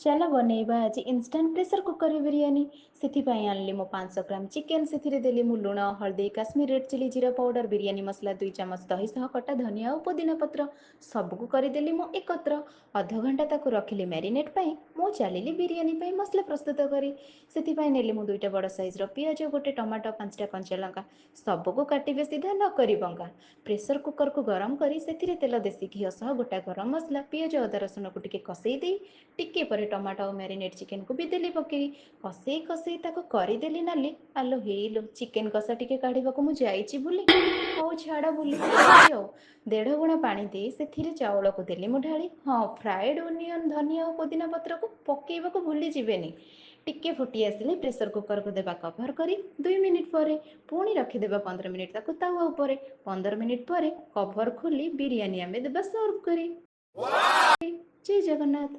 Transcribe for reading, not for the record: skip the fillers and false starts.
ଚାଲ ବନେଇବା ଆଜି ଇନଷ୍ଟାଣ୍ଟ ପ୍ରେସର କୁକର ବିରିୟାନୀ। ସେଥିପାଇଁ ଆଣିଲି ମୁଁ 500 ଗ୍ରାମ ଚିକେନ୍। ସେଥିରେ ଦେଲି ମୁଁ ଲୁଣ, ହଳଦୀ, କାଶ୍ମୀର ରେଡ୍ ଚିଲି, ଜିରା ପାଉଡର, ବିରିୟାନୀ ମସଲା 2 ଚାମଚ, ଦହି ସହ କଟା ଧନିଆ ଆଉ ପୁଦିନା ପତ୍ର। ସବୁକୁ କରିଦେଲି ମୁଁ ଏକତ୍ର। ଅଧଘଣ୍ଟା ତାକୁ ରଖିଲି ମ୍ୟାରିନେଟ୍ ପାଇଁ। ମୁଁ ଚାଲିଲି ବିରିୟାନୀ ପାଇଁ ମସଲା ପ୍ରସ୍ତୁତ କରି। ସେଥିପାଇଁ ନେଲି ମୁଁ 2ଟା ବଡ଼ ସାଇଜ୍ର ପିଆଜ, 1 ଟମାଟୋ, 5ଟା କଞ୍ଚା ଲଙ୍କା। ସବୁକୁ କାଟିବେ ସିଧା, ନ କରି ବଙ୍କା। ପ୍ରେସର କୁକରକୁ ଗରମ କରି ସେଥିରେ ତେଲ, ଦେଶୀ ଘିଅ ସହ ଗୋଟା ଗରମ ମସଲା, ପିଆଜ, ଅଦା ରସୁଣକୁ ଟିକେ କଷେଇ ଦେଇ ଟିକେ ପରେ ଟମାଟୋ ଆଉ ମ୍ୟାରିନେଟ୍ ଚିକେନକୁ ବି ଦେଲି ପକେଇ। କଷେଇ କଷେଇ ତାକୁ କରିଦେଲି ନାଲି। ଆଲୋ ହେଇଲୋ, ଚିକେନ କଷା ଟିକେ କାଢ଼ିବାକୁ ମୁଁ ଯାଇଛି ଭୁଲି। ହଉ ଛାଡ଼, ଭୁଲି ତ ଯାଇଛି ଆଉ। 1.5 ଗୁଣା ପାଣି ଦେଇ ସେଥିରେ ଚାଉଳକୁ ଦେଲି ମୁଁ ଢାଳି। ହଁ, ଫ୍ରାଏଡ୍ ଓନିଅନ୍, ଧନିଆ ଆଉ ପୁଦିନା ପତ୍ରକୁ ପକେଇବାକୁ ଭୁଲି ଯିବେନି। ଟିକେ ଫୁଟି ଆସିଲେ ପ୍ରେସର କୁକରକୁ ଦେବା କଭର କରି 2 ମିନିଟ୍ ପରେ ପୁଣି ରଖିଦେବା 15 ମିନିଟ୍ ତାକୁ ତାୱା ଉପରେ। 15 ମିନିଟ୍ ପରେ କଭର ଖୋଲି ବିରିୟାନୀ ଆମେ ଦେବା ସର୍ଭ କରି। ଜୟ ଜଗନ୍ନାଥ।